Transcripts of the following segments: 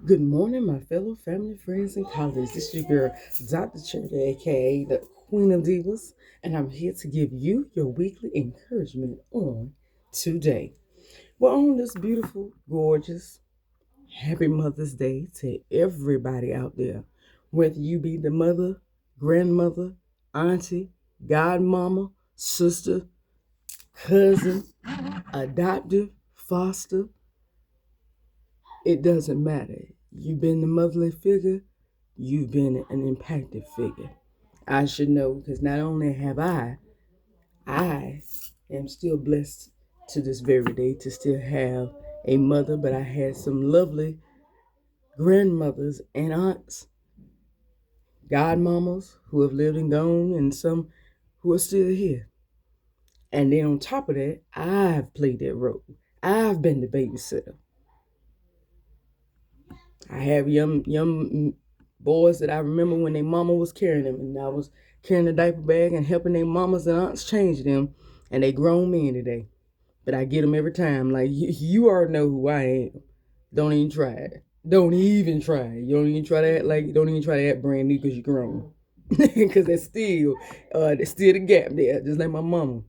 Good morning, my fellow family, friends, and colleagues. This is your girl, Dr. Cherry, aka the Queen of Divas, and I'm here to give you your weekly encouragement on today. Well, on this beautiful, gorgeous, happy Mother's Day to everybody out there, whether you be the mother, grandmother, auntie, godmama, sister, cousin, adoptive, foster, it doesn't matter. You've been the motherly figure, you've been an impacted figure. I should know because not only have I am still blessed to this very day to still have a mother, but I had some lovely grandmothers and aunts, godmamas who have lived and gone, and some who are still here. And then on top of that, I've played that role. I've been the babysitter. I have young boys that I remember when their mama was carrying them, and I was carrying the diaper bag and helping their mamas and aunts change them, and they grown men today. But I get them every time. Like you already know who I am. Don't even try it. Don't even try it. You don't even try to act like. Don't even try to act brand new because you're grown. Because there's still the gap there. Just like my mama.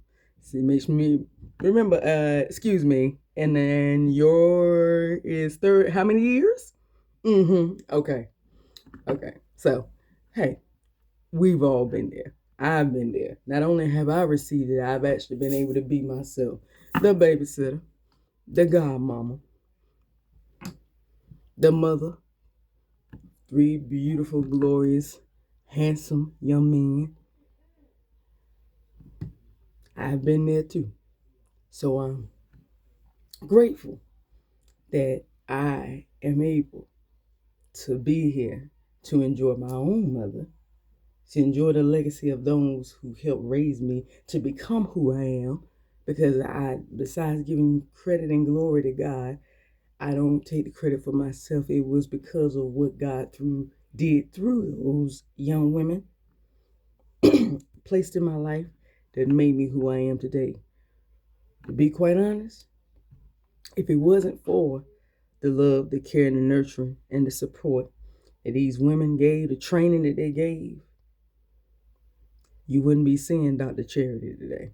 See, it makes me remember. Excuse me. And then your is third. How many years? Okay. Okay. So, hey, we've all been there. I've been there. Not only have I received it, I've actually been able to be myself. The babysitter, the godmama, the mother, three beautiful, glorious, handsome young men. I've been there too. So I'm grateful that I am able to be here to enjoy my own mother, to enjoy the legacy of those who helped raise me to become who I am. Because besides giving credit and glory to God, I don't take the credit for myself. It was because of what God did through those young women placed in my life that made me who I am today. To be quite honest, if it wasn't for the love, the care, and the nurturing, and the support that these women gave, the training that they gave, you wouldn't be seeing Dr. Charity today.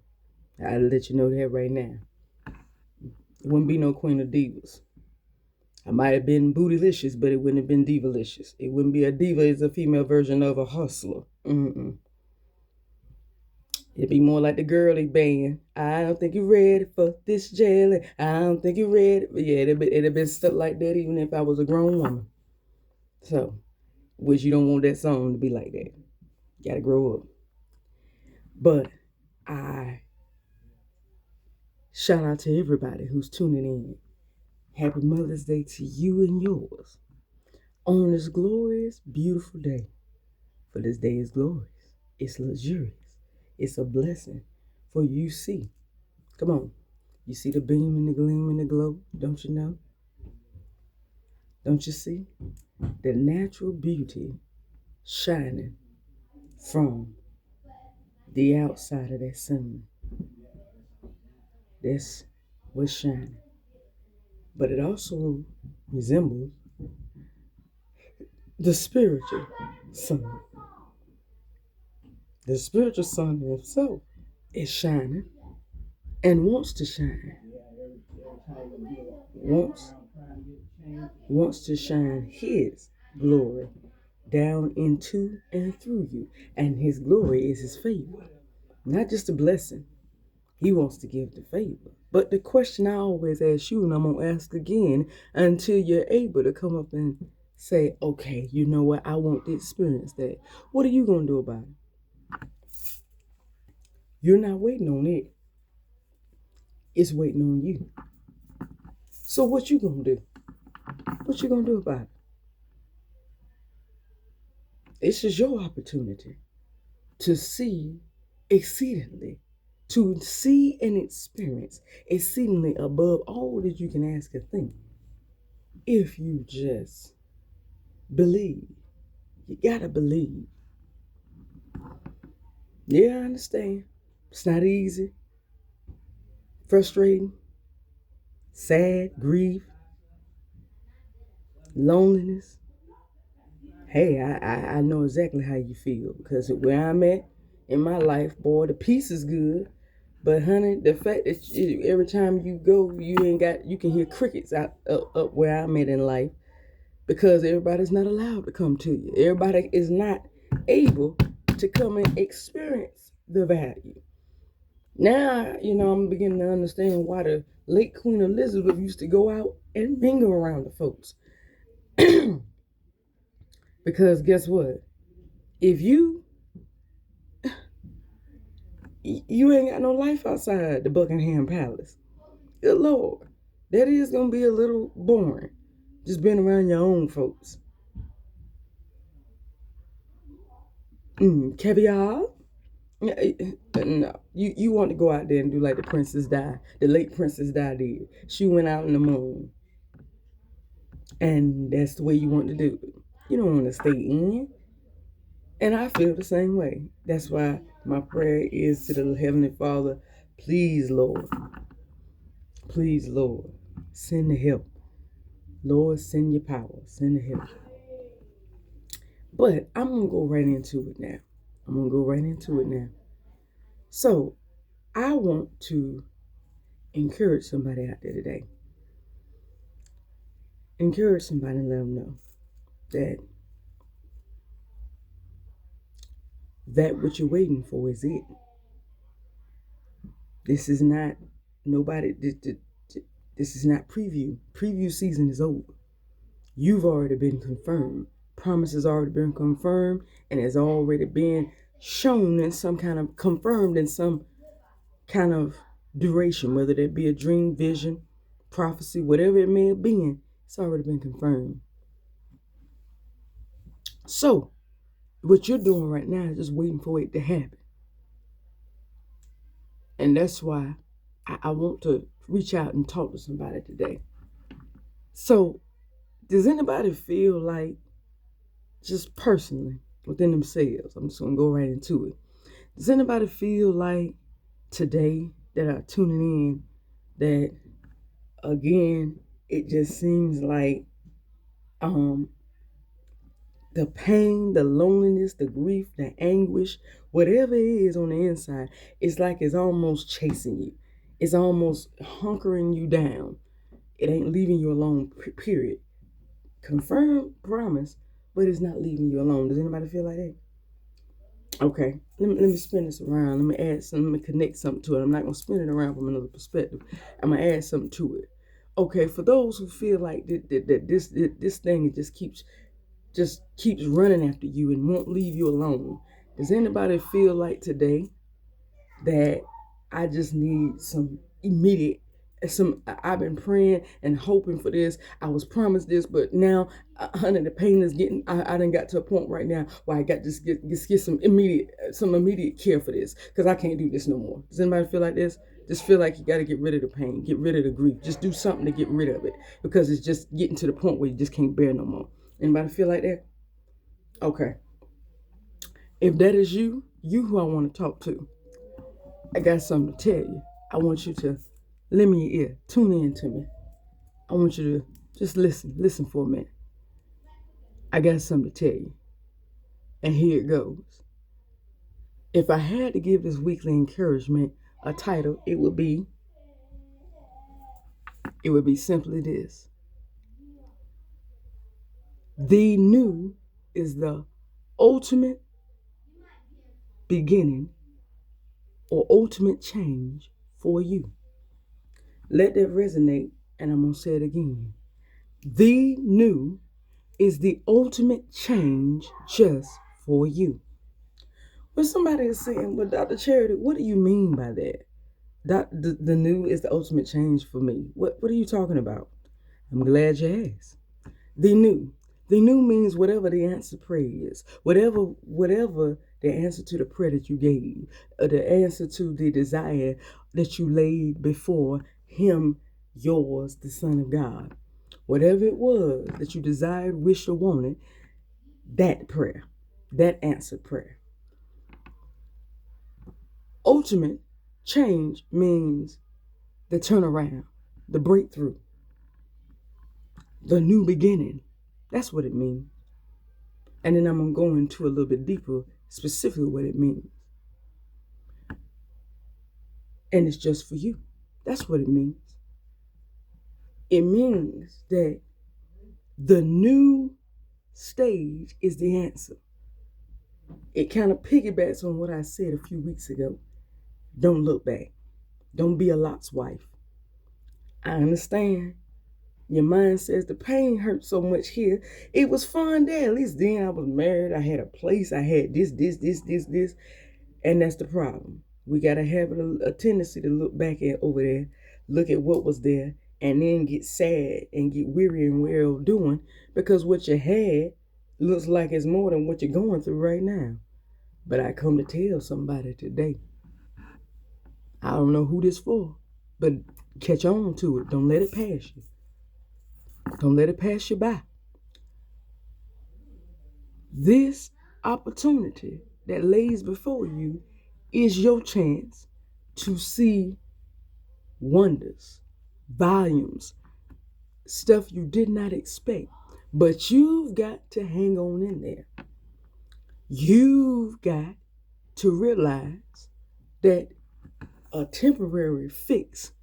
I'll let you know that right now. It wouldn't be no Queen of Divas. I might have been bootylicious, but it wouldn't have been divalicious. It wouldn't be a diva as a female version of a hustler. It'd be more like the girly band. I don't think you're ready for this jelly. I don't think you're ready. But yeah, it'd have been stuff like that even if I was a grown woman. So, which you don't want that song to be like that. You gotta grow up. But I shout out to everybody who's tuning in. Happy Mother's Day to you and yours on this glorious, beautiful day. For this day is glorious. It's luxurious. It's a blessing. For you see. Come on. You see the beam and the gleam and the glow, don't you know? Don't you see? The natural beauty shining from the outside of that sun. That's what's shining. But it also resembles the spiritual sun. The spiritual sun himself is shining and wants to shine. Wants wants to shine his glory down into and through you. And his glory is his favor. Not just a blessing. He wants to give the favor. But the question I always ask you, and I'm going to ask again until you're able to come up and say, okay, you know what? I want to experience that. What are you going to do about it? You're not waiting on it. It's waiting on you. So what you going to do? What you going to do about it? This is your opportunity to see exceedingly, to see and experience exceedingly above all that you can ask or think. If you just believe. You gotta believe. Yeah, I understand. It's not easy. Frustrating. Sad. Grief. loneliness. Hey, I know exactly how you feel because where I'm at in my life, boy, the peace is good. But honey, the fact that every time you go, you can hear crickets up where I'm at in life because everybody's not allowed to come to you. Everybody is not able to come and experience the value. Now, I'm beginning to understand why the late Queen Elizabeth used to go out and mingle around the folks. Because guess what? If you ain't got no life outside the Buckingham Palace, good Lord, that is gonna be a little boring. Just being around your own folks. Caviar? No, you want to go out there and do like the Princess Di, the late Princess Di did. She went out in the moon, and that's the way you want to do it. You don't want to stay in. And I feel the same way. That's why my prayer is to the Heavenly Father, please, Lord, send the help. Lord, send your power, send the help. But I'm going to go right into it now. So I want to encourage somebody out there today. Encourage somebody and let them know that what you're waiting for is it. This is not nobody. This is not preview. Preview season is over. You've already been confirmed. Promise has already been confirmed and has already been shown in some kind of confirmed in some kind of duration, whether that be a dream, vision, prophecy, whatever it may have been, it's already been confirmed. So, what you're doing right now is just waiting for it to happen. And that's why I want to reach out and talk to somebody today. So, does anybody feel like, just personally, within themselves, I'm just going to go right into it. Does anybody feel like today that are tuning in that, again, it just seems like the pain, the loneliness, the grief, the anguish, whatever it is on the inside, it's like it's almost chasing you. It's almost hunkering you down. It ain't leaving you alone, period. Confirmed promise, but it's not leaving you alone. Does anybody feel like that? Okay, let me spin this around. Let me add something. Let me connect something to it. I'm not going to spin it around from another perspective. I'm going to add something to it. Okay, for those who feel like that this thing just keeps running after you and won't leave you alone. Does anybody feel like today that I just need I've been praying and hoping for this. I was promised this, but now, honey, the pain is getting, I done got to a point right now where I got to just get some immediate care for this because I can't do this no more. Does anybody feel like this? Just feel like you got to get rid of the pain, get rid of the grief. Just do something to get rid of it because it's just getting to the point where you just can't bear no more. Anybody feel like that? Okay. If that is you who I want to talk to, I got something to tell you. I want you to lend me your ear. Tune in to me. I want you to just listen for a minute. I got something to tell you. And here it goes. If I had to give this weekly encouragement a title, it would be simply this. The new is the ultimate beginning or ultimate change for you. Let that resonate, and I'm going to say it again. The new is the ultimate change just for you. But somebody is saying, well, Dr. Charity, what do you mean by that? The new is the ultimate change for me. What are you talking about? I'm glad you asked. The new. The new means whatever the answer prayer is. Whatever the answer to the prayer that you gave, or the answer to the desire that you laid before him, yours, the Son of God. Whatever it was that you desired, wished, or wanted, that prayer, that answered prayer. Ultimate change means the turnaround, the breakthrough, the new beginning, That's what it means. And then I'm going to go into a little bit deeper, specifically what it means. And it's just for you. That's what it means. It means that the new stage is the answer. It kind of piggybacks on what I said a few weeks ago. Don't look back. Don't be a Lot's wife. I understand. Your mind says the pain hurts so much here. It was fun there. At least then I was married. I had a place. I had this. And that's the problem. We got to have a tendency to look back at over there, look at what was there, and then get sad and get weary and weary of doing, because what you had looks like it's more than what you're going through right now. But I come to tell somebody today, I don't know who this for, but catch on to it. Don't let it pass you. Don't let it pass you by. This opportunity that lays before you is your chance to see wonders, volumes, stuff you did not expect. But you've got to hang on in there. You've got to realize that a temporary fix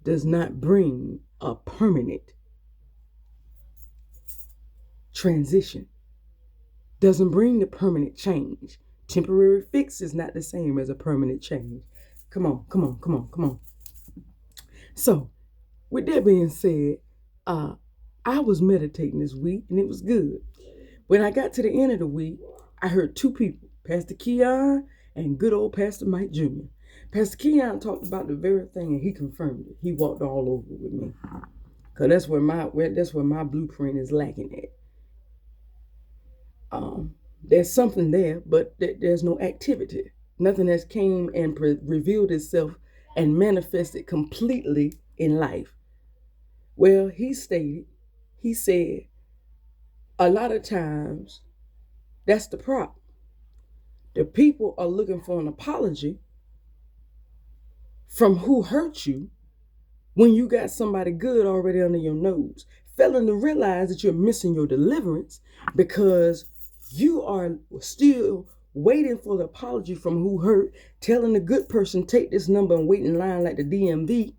does not bring a permanent transition. Doesn't bring the permanent change. Temporary fix is not the same as a permanent change. Come on. So, with that being said, I was meditating this week and it was good. When I got to the end of the week, I heard two people, Pastor Keon and good old Pastor Mike Jr. Pastor Keon talked about the very thing and he confirmed it. He walked all over with me. Because that's where my blueprint is lacking at. There's something there, but there's no activity. Nothing has came and revealed itself and manifested completely in life. Well, he said, a lot of times, that's the problem. The people are looking for an apology from who hurt you when you got somebody good already under your nose. Failing to realize that you're missing your deliverance because you are still waiting for the apology from who hurt, telling the good person, take this number and wait in line like the DMV,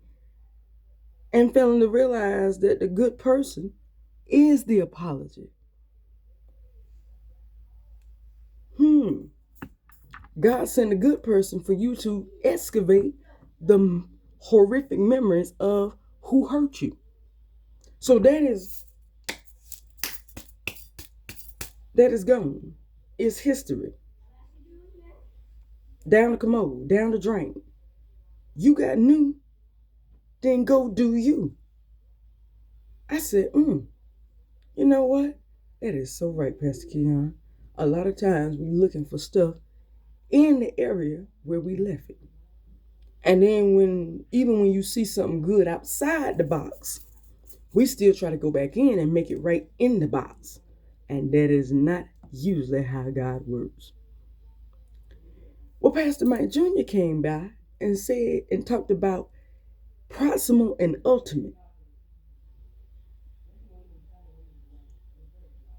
and failing to realize that the good person is the apology. God sent a good person for you to excavate the horrific memories of who hurt you. So that is gone. It's history. Down the commode, down the drain. You got new, then go do you. I said, you know what? That is so right, Pastor Keon. A lot of times we're looking for stuff in the area where we left it. And then even when you see something good outside the box, we still try to go back in and make it right in the box. And that is not usually how God works. Well, Pastor Mike Jr. came by and said and talked about proximal and ultimate.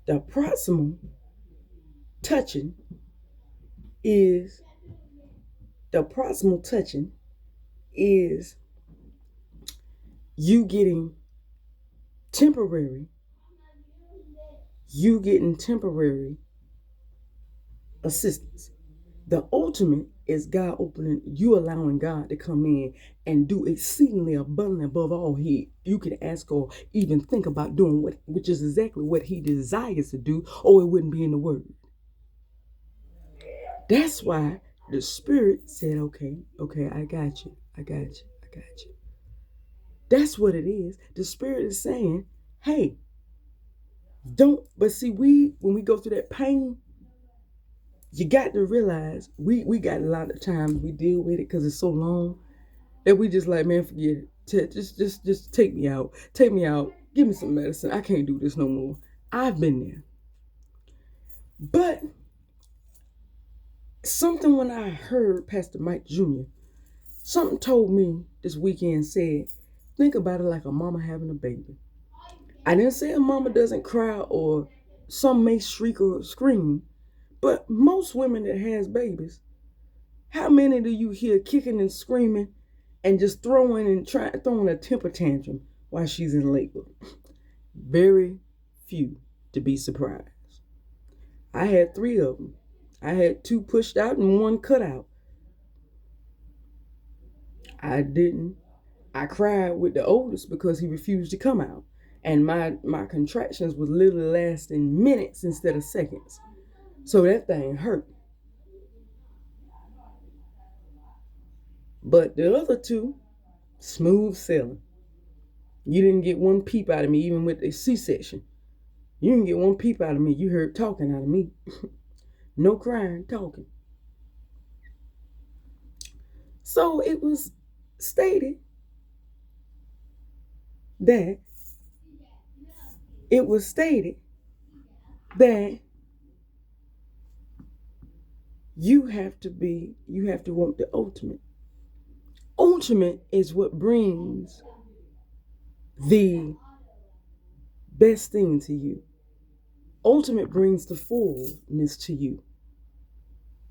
The proximal touching is you getting temporary assistance. The ultimate is God you allowing God to come in and do exceedingly abundantly above all you can ask or even think about doing, which is exactly what he desires to do, or it wouldn't be in the word. That's why the Spirit said, okay, I got you. That's what it is. The Spirit is saying, hey, but see, when we go through that pain, you got to realize we got a lot of times we deal with it because it's so long that we just like, man, forget it. Just take me out. Take me out. Give me some medicine. I can't do this no more. I've been there. But something when I heard Pastor Mike Jr., something told me this weekend said, think about it like a mama having a baby. I didn't say a mama doesn't cry or some may shriek or scream, but most women that has babies, how many do you hear kicking and screaming and just throwing a temper tantrum while she's in labor? Very few, to be surprised. I had 3 of them. I had 2 pushed out and 1 cut out. I didn't. I cried with the oldest because he refused to come out. And my contractions was literally lasting minutes instead of seconds. So that thing hurt. But the other 2, smooth sailing. You didn't get 1 peep out of me, even with a C-section. You didn't get 1 peep out of me. You heard talking out of me. No crying, talking. So it was stated that you have to want the ultimate. Ultimate is what brings the best thing to you. Ultimate brings the fullness to you,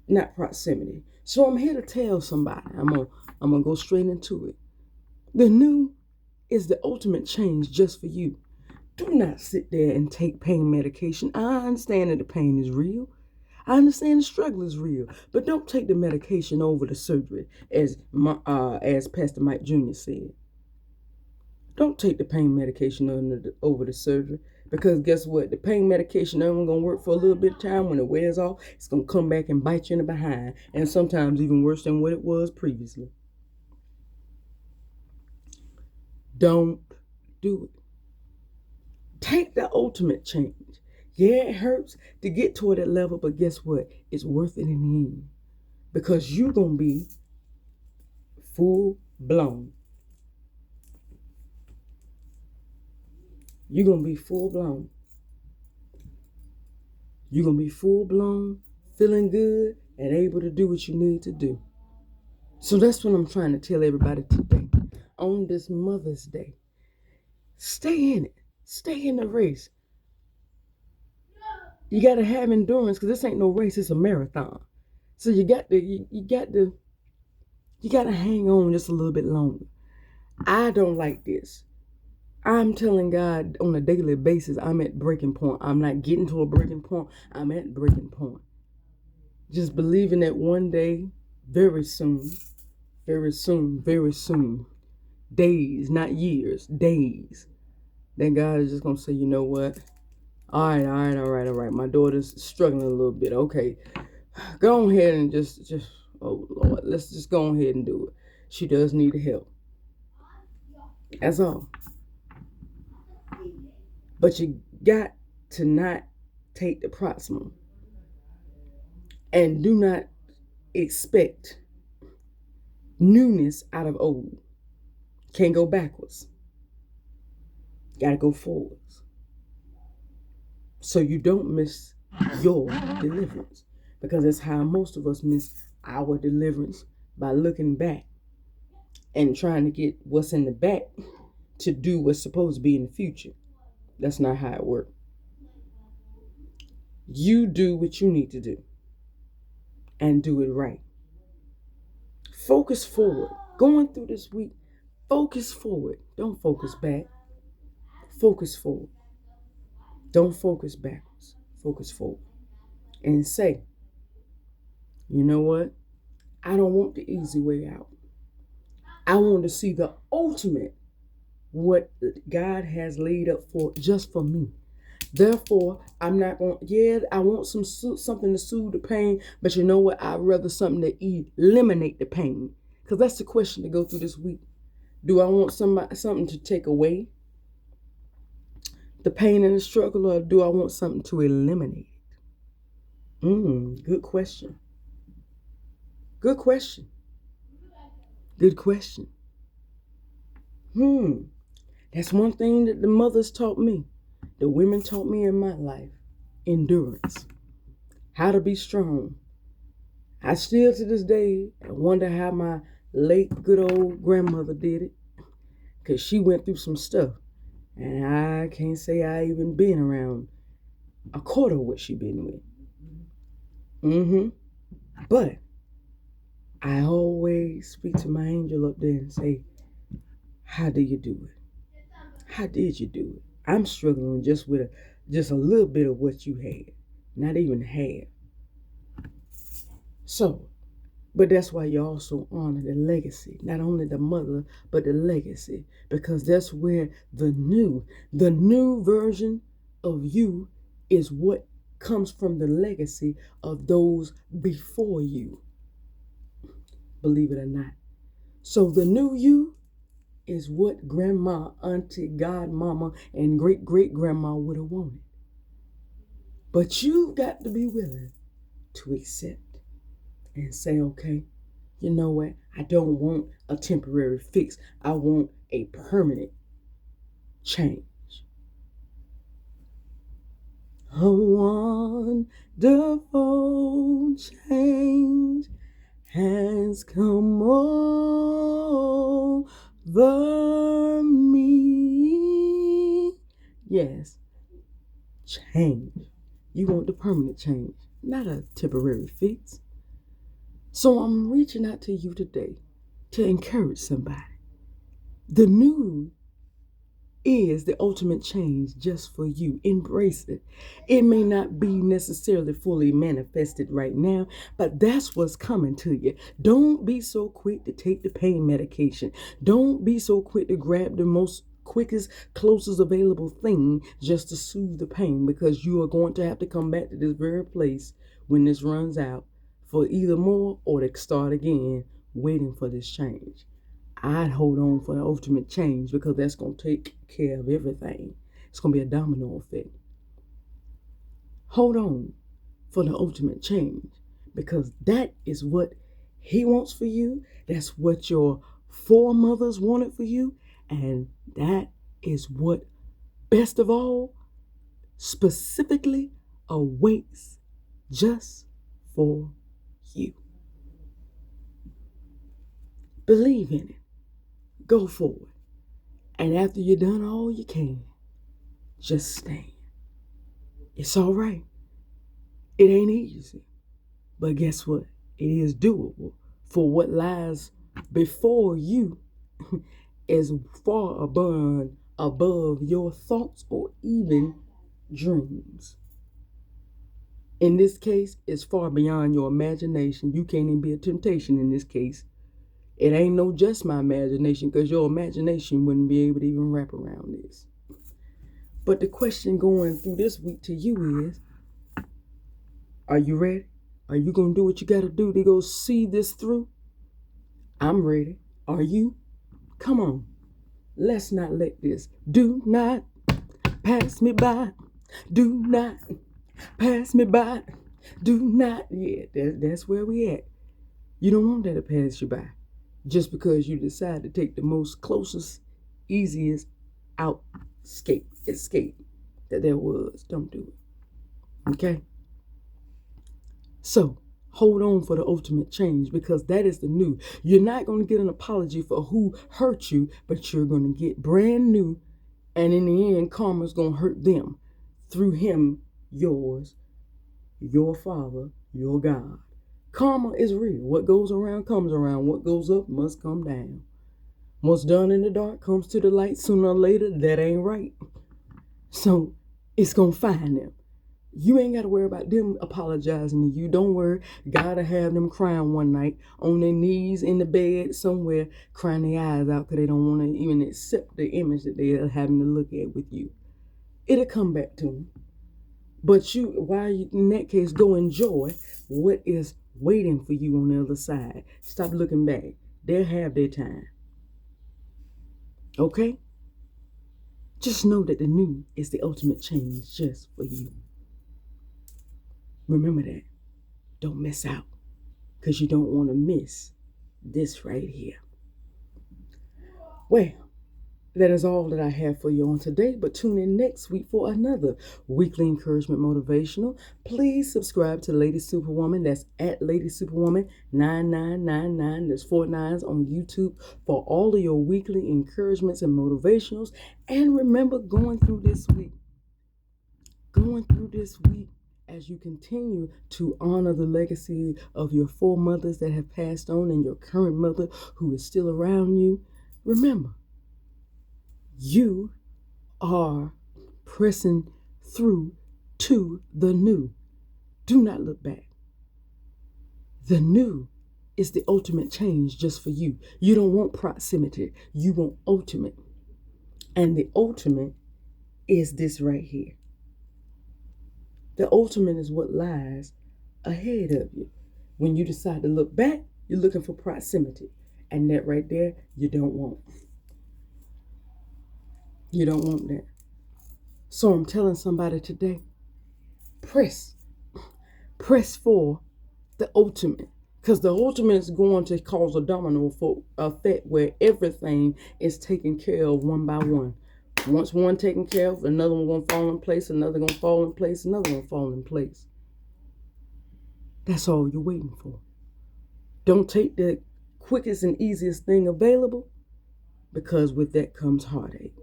not proximity. So I'm here to tell somebody. I'm gonna go straight into it. The new is the ultimate change just for you. Do not sit there and take pain medication. I understand that the pain is real. I understand the struggle is real, but don't take the medication over the surgery, as Pastor Mike Jr. said. Don't take the pain medication over the surgery, because guess what? The pain medication only gonna work for a little bit of time. When it wears off, it's gonna come back and bite you in the behind, and sometimes even worse than what it was previously. Don't do it. Take the ultimate change. Yeah, it hurts to get to that level, but guess what? It's worth it in the end, because you're going to be full blown. You're going to be full blown. You're going to be full blown, feeling good, and able to do what you need to do. So that's what I'm trying to tell everybody today on this Mother's Day. Stay in it. Stay in the race. You got to have endurance, because this ain't no race, it's a marathon. So you got to hang on just a little bit longer. I don't like this. I'm telling God on a daily basis, I'm at breaking point. I'm not getting to a breaking point. I'm at breaking point. Just believing that one day, very soon, days, not years, days, then God is just going to say, you know what? All right. My daughter's struggling a little bit. Okay, go ahead and just, oh Lord, let's just go ahead and do it. She does need help. That's all. But you got to not take the proximal. And do not expect newness out of old. Can't go backwards. Got to go forwards. So you don't miss your deliverance. Because that's how most of us miss our deliverance, by looking back and trying to get what's in the back to do what's supposed to be in the future. That's not how it works. You do what you need to do and do it right. Focus forward. Going through this week, focus forward. Don't focus back. Focus forward. Don't focus backwards. Focus forward. And say, you know what? I don't want the easy way out. I want to see the ultimate, what God has laid up for just for me. Therefore, I'm not going, I want something to soothe the pain, but you know what? I'd rather something to eliminate the pain. Because that's the question to go through this week. Do I want something to take away the pain and the struggle, or do I want something to eliminate it? Good question. Good question. Good question. That's one thing that the mothers taught me. The women taught me in my life. Endurance. How to be strong. I still to this day wonder how my late good old grandmother did it. Because she went through some stuff. And I can't say I even been around a quarter of what she been with. Mm-hmm. But I always speak to my angel up there and say, how do you do it? How did you do it? I'm struggling just with just a little bit of what you had. Not even half. So, but that's why you also honor the legacy. Not only the mother, but the legacy. Because that's where the new version of you is what comes from the legacy of those before you. Believe it or not. So the new you is what grandma, auntie, godmama, and great great grandma would have wanted. But you've got to be willing to accept and say, okay, you know what? I don't want a temporary fix. I want a permanent change. A wonderful change has come over me. Yes, change. You want the permanent change, not a temporary fix. So I'm reaching out to you today to encourage somebody. The new is the ultimate change just for you. Embrace it. It may not be necessarily fully manifested right now, but that's what's coming to you. Don't be so quick to take the pain medication. Don't be so quick to grab the most quickest, closest available thing just to soothe the pain, because you are going to have to come back to this very place when this runs out for either more or to start again waiting for this change. I'd hold on for the ultimate change because that's going to take care of everything. It's going to be a domino effect. Hold on for the ultimate change because that is what he wants for you. That's what your foremothers wanted for you. And that is what, best of all, specifically awaits just for you. Believe in it. Go forward. And after you've done all you can, just stand. It's all right. It ain't easy. But guess what? It is doable. For what lies before you is far above your thoughts or even dreams. In this case, it's far beyond your imagination. You can't even be a temptation in this case. It ain't no just my imagination, because your imagination wouldn't be able to even wrap around this. But the question going through this week to you is, are you ready? Are you going to do what you got to do to go see this through? I'm ready. Are you? Come on. Let's not let this. Do not pass me by. Do not pass me by. Do not. Yeah, that's where we at. You don't want that to pass you by just because you decide to take the most closest, easiest escape that there was. Don't do it. Okay? So, hold on for the ultimate change, because that is the new. You're not going to get an apology for who hurt you, but you're going to get brand new. And in the end, karma's going to hurt them through him, yours, your father, your God. Karma is real. What goes around comes around. What goes up must come down. What's done in the dark comes to the light sooner or later. That ain't right. So it's going to find them. You ain't got to worry about them apologizing to you. Don't worry. Gotta have them crying one night on their knees in the bed somewhere, crying their eyes out because they don't want to even accept the image that they're having to look at with you. It'll come back to them. But you, while you, in that case, go enjoy what is waiting for you on the other side. Stop looking back. They'll have their time. Okay? Just know that the new is the ultimate change just for you. Remember that. Don't miss out, because you don't want to miss this right here. Well, That is all that I have for you on today, but tune in next week for another weekly encouragement motivational. Please subscribe to Lady Superwoman. That's at Lady Superwoman 9999. There's 4 9s on YouTube for all of your weekly encouragements and motivationals. And remember, going through this week, as you continue to honor the legacy of your foremothers that have passed on and your current mother who is still around you, remember, you are pressing through to the new. Do not look back. The new is the ultimate change just for you. You don't want proximity, you want ultimate. And the ultimate is this right here. The ultimate is what lies ahead of you. When you decide to look back, you're looking for proximity. And that right there, you don't want. You don't want that. So I'm telling somebody today, press for the ultimate, because the ultimate is going to cause a domino effect where everything is taken care of one by one. Once one taken care of, another one gonna fall in place, another gonna fall in place, another one fall in place. That's all you're waiting for. Don't take the quickest and easiest thing available, because with that comes heartache.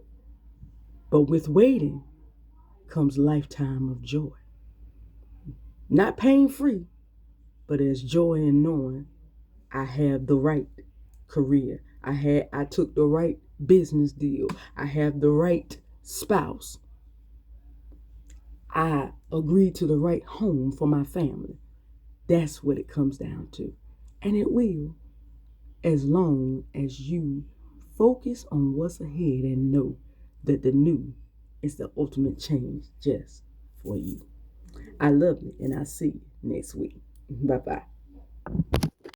But with waiting comes lifetime of joy. Not pain-free, but there's joy in knowing I have the right career. I took the right business deal. I have the right spouse. I agreed to the right home for my family. That's what it comes down to. And it will, as long as you focus on what's ahead and know that the new is the ultimate change just for you. I love you, and I'll see you next week. Bye-bye.